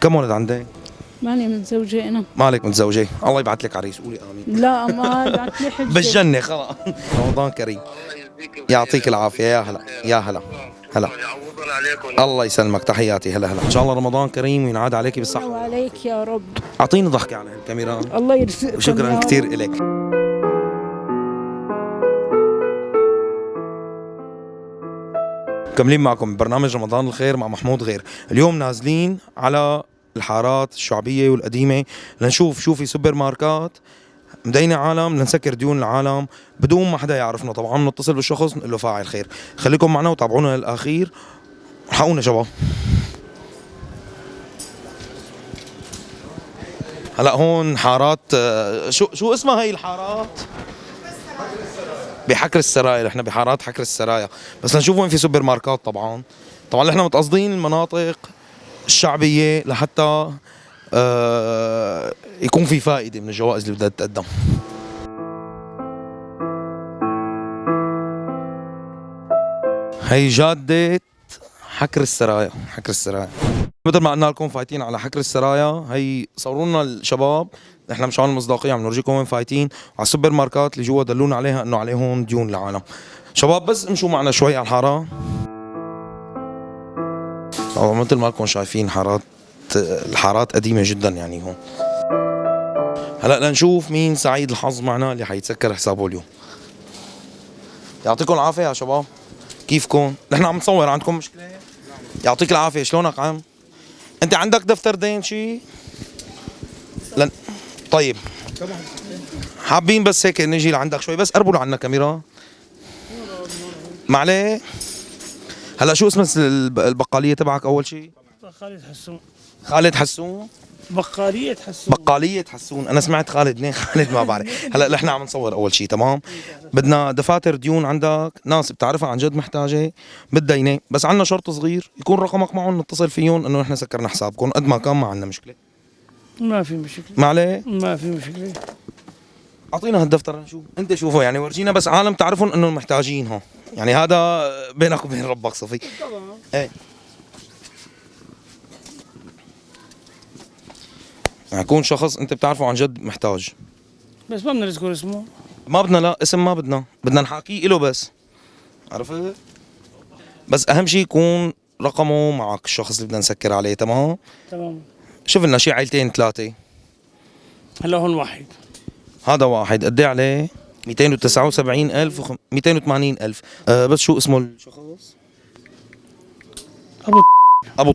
كم ولد عندك؟ ماني متزوجة أنا. مالك متزوجة؟ الله يبعث لك عريس، قولي آمين. لا ما بعت لي حجة. بالجنة خلاص. رمضان كريم. يعطيك العافية، يا هلا يا هلا. هلا. الله يسلمك، تحياتي. هلا هلا، إن شاء الله رمضان كريم وينعاد عليك بالصحة. وعليك يا رب. أعطيني ضحكة على الكاميرا. الله يرزقكم. وشكرا كثير إلك. مكملين معكم برنامج رمضان الخير مع محمود غير. اليوم نازلين على الحارات الشعبية والقديمة لنشوف شو في سوبر ماركات مدينة عالم، لنسكر ديون العالم بدون ما حدا يعرفنا. طبعا نتصل بالشخص نقول له فاعل خير. خليكم معنا وتابعونا للأخير. الحقونا شباب. هلا هون حارات شو اسمها هي الحارات؟ بحكر السرايا. احنا بحارات حكر السرايا، بس لنشوف وين في سوبر ماركات. طبعا احنا متقصدين المناطق الشعبية لحتى يكون في فائدة من الجوائز اللي بدها تتقدم. هي جادة حكر السرايا. حكر السرايا مثل ما قلنا لكم فايتين على حكر السرايا. هي صوروا لنا الشباب، نحن مشان المصداقية عم نورجيكم وين فايتين. على السوبر ماركات اللي جوا دلونا عليها انه عليهم ديون العالم. شباب بس امشوا معنا شوي على الحارة. مثل ما لكم شايفين الحارات قديمة جدا يعني هون. هلا لنشوف مين سعيد الحظ معنا اللي حيتسكر حسابه اليوم. يعطيكم العافية يا شباب، كيفكم؟ نحن عم نصور، عندكم مشكلة؟ يعطيك العافية، شلونك عم؟ انت عندك دفتر دين شي؟ طيب حابين بس هيك نجي لعندك شوي، بس قربوا لعنا كاميرا. معليه. هلا شو اسم البقالية تبعك أول شيء؟ خالد حسون. خالد حسون؟ بقالية حسون. بقالية حسون، أنا سمعت خالد. اثنين خالد ما بعرف. هلا نحن عم نصور أول شيء، تمام؟ بدنا دفاتر ديون عندك، ناس بتعرفها عن جد محتاجة بتدينه، بس عندنا شرط صغير يكون رقمك معهم نتصل فيهم إنه نحن سكرنا حسابكم قد ما كان، ما عندنا مشكلة. ما في مشكلة. ما عليه؟ ما في مشكلة. أعطينا هالدفتر نشوف، أنت شوفه يعني ورجينا بس عالم تعرفون إنه محتاجين هون، يعني هذا بينك وبين ربك صفي. طبعا. إيه. يعني يكون شخص انت بتعرفه عن جد محتاج، بس ما بدنا نذكر اسمه. ما بدنا، لا اسم ما بدنا نحاكيه له بس، عرفت؟ بس اهم شيء يكون رقمه معك، الشخص اللي بدنا نسكر عليه. تمام. تمام. شوف لنا شي عيلتين ثلاثة. هلا هون واحد. هذا واحد قد ايه عليه؟ 279,000 و 280,000. بس شو اسمه الشخص؟ ابو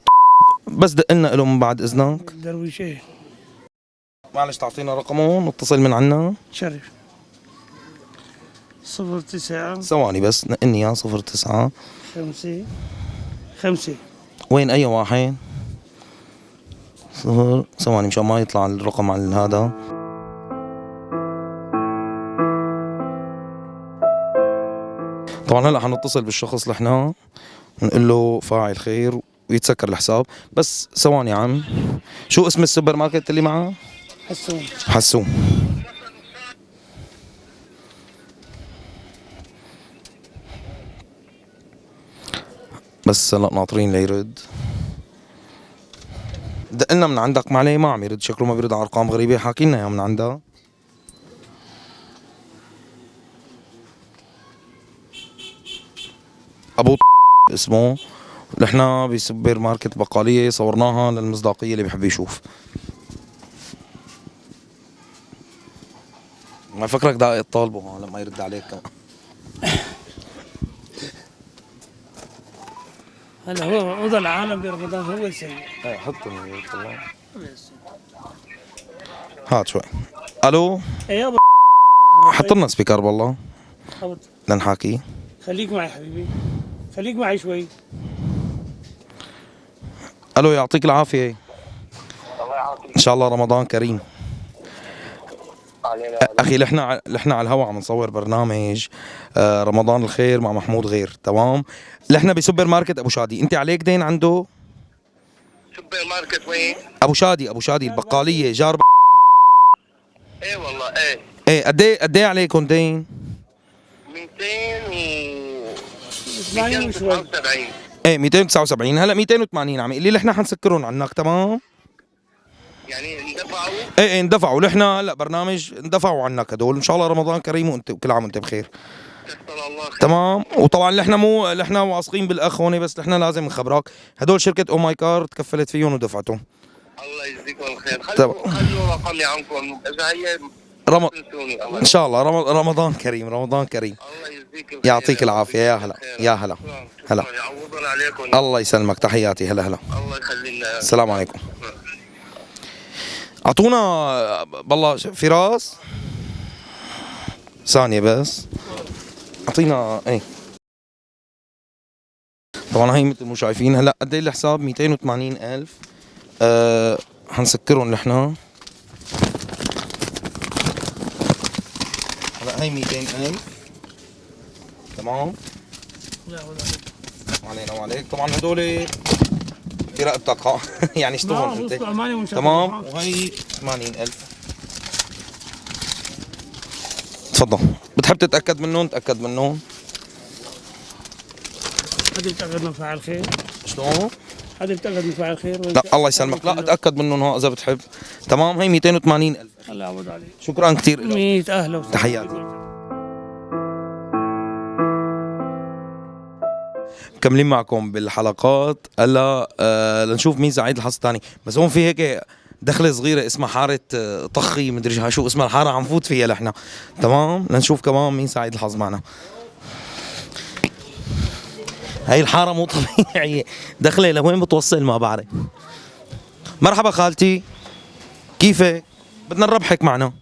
بس دق لنا له من بعد اذنك. درويش. ايه معلش تعطينا رقمه نتصل من عنا. شرف 09 ثواني بس نقني اياه. 09 5 وين اي واحد؟ ثواني مشان ما يطلع الرقم على هذا. طبعا هلا حنتصل بالشخص اللي احنا نقول له فاعل خير ويتسكر الحساب. بس ثواني يا عم، شو اسم السوبر ماركت اللي معه؟ حسون. حسون. بس هلا ناطرين ليرد. دقلنا من عندك معليه، ما عم يرد، شكله ما بيرد على ارقام غريبه. حاكي لنا اياها من عندها. ابو اسمه. نحن بسوبر ماركت بقاليه صورناها للمصداقيه اللي بيحب يشوف. ما فكرك دقيق طالبه لما يرد عليك كمان. هلا هو وضع العالم برمضان هو سيء. ايه حطني طبعا. هات شوي. الو. ايه يابا. حط لنا سبيكر بالله حاضر. لنحاكي. خليك معي حبيبي، خليك معي شوي. الو يعطيك العافيه. الله يعافيك. ان شاء الله رمضان كريم. اخي نحن على الهوا عم نصور برنامج رمضان الخير مع محمود غير، تمام؟ نحن بسوبر ماركت ابو شادي. انت عليك دين عنده؟ سوبر ماركت وين؟ ابو شادي البقاليه جار. ايه والله ايه. ايه قد ايه عليكم دين؟ 279. ايه 279. هلا 280 عم يقول لي نحن حنسكرهم عنك. تمام. يعني اندفعوا. ايه اندفعوا، نحن هلا برنامج اندفعوا عنك هدول، ان شاء الله رمضان كريم وانت كل عام وانت بخير. كثر الله خير. تمام. وطبعا نحن واثقين بالاخ هون، بس نحن لازم نخبرك هدول شركه او ماي كار تكفلت فيهم ودفعتهم. الله يجزيكم الخير. طب. خلوا رقمي عنكم اذا هي تنسوني. الله ان شاء الله رمضان كريم، رمضان كريم. الله يجزيك الخير. يعطيك العافيه. يا هلا يا هلا هلا. يعوضنا عليكم. الله يسلمك، تحياتي. هلا هلا. الله يخلي لنا. السلام عليكم. اعطونا بالله فراس ثانيه بس، اعطينا ايه. طبعا هي مثل ما شايفين هلا قد ايه الحساب 280,000. حنسكرهم نحن. هلا هي 200,000. تمام. علينا وعليك. طبعا هدول برقبتك ها. يعني اشتغل انت. تمام. وهي 80,000. تفضل. بتحب تتاكد منهم؟ تاكد منهم. هذا بتأكد من فاعل خير. شلون؟ هذا بتأكد من فاعل خير. لا الله يسلمك، لا اتاكد منهم ها اذا بتحب. تمام. هي 280,000. الله يعوض عليك. شكرا كثير لك. 100 أهلا وسهلا. تحياتي. مكملين معكم بالحلقات هلا. لنشوف مين سعيد الحظ الثاني. بس هون في هيك دخله صغيره اسمها حاره طخي، مدري شو اسمها الحاره، عم فوت فيها نحن. تمام. لنشوف كمان مين سعيد الحظ معنا. هاي الحاره مو طبيعيه، دخله لوين بتوصل ما بعرف. مرحبا خالتي، كيفك؟ بدنا نربحك معنا.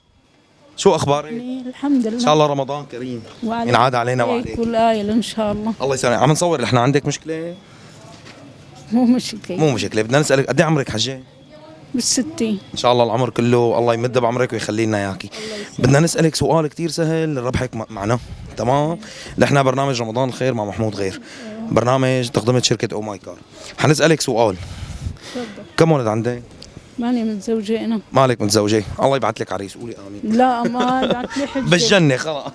شو اخبارك؟ الحمد لله. ان شاء الله رمضان كريم ينعاد علينا وعليك. كل آية ان شاء الله. الله يسلمك. عم نصور نحن. عندك مشكله؟ مو مشكلة. مو مشكله. بدنا نسالك قد ايه عمرك حجه؟ بال60. ان شاء الله العمر كله الله يمد بعمرك ويخلي لنا اياكي. بدنا نسالك سؤال كثير سهل لربحك معنا. تمام. نحن برنامج رمضان الخير مع محمود غير، برنامج تقدمة شركه او ماي كار. حنسالك سؤال. تفضل. كم ولد عندك؟ ماني متزوجة انا. مالك متزوجه؟ الله يبعث لك عريس. قولي امين. لا ما بعت لي حجة. بالجنه خلاص.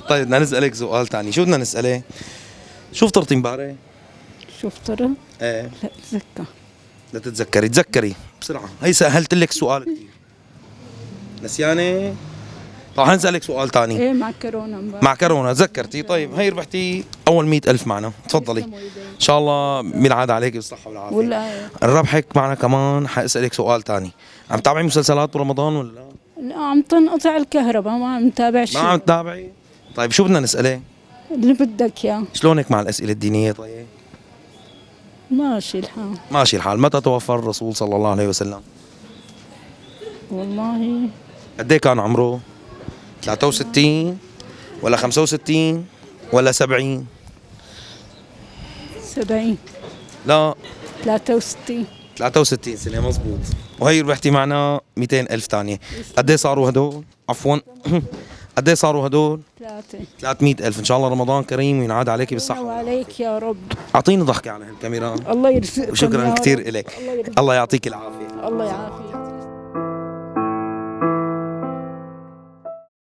طيب بدنا نسالك سؤال ثاني. شو بدنا نساله؟ شو فطرتي امبارح؟ شو فطرت؟ ايه. لا اتذكر. لا تتذكري، تذكري بسرعه. هي سهلت لك السؤال كثير. نسيانه؟ طيب حنسالك سؤال ثاني. ايه مع كورونا امبارح. مع كورونا تذكرتي. طيب هي ربحتي اول 100,000 معنا. تفضلي. ان شاء الله بينعاد عليك بالصحه والعافيه. ولا نربحك معنا كمان. حاسالك سؤال ثاني. عم تتابعي مسلسلات برمضان ولا لا؟ لا عم تنقطع الكهرباء، ما عم نتابع شيء. ما عم تتابعي؟ طيب شو بدنا نساله؟ اللي بدك اياه. شلونك مع الاسئله الدينيه؟ طيب ماشي الحال. ماشي الحال. متى توفى الرسول صلى الله عليه وسلم؟ والله قد ايه كان عمره؟ 63 ولا 65 ولا 70؟ 70. لا 63. 63 سنة مزبوط. وهي ربحتي معنا 200,000 ثانية. قد ايه صاروا هدول؟ عفوا قد ايه صاروا هدول؟ 300,000. ان شاء الله رمضان كريم وينعاد عليكي بالصحة. وعليك يا رب. اعطيني ضحكة على هالكاميرا. الله يرزقكم. وشكرا يا كثير رب. إلك. الله يرزقك. الله يعطيك العافية. الله يعافيك.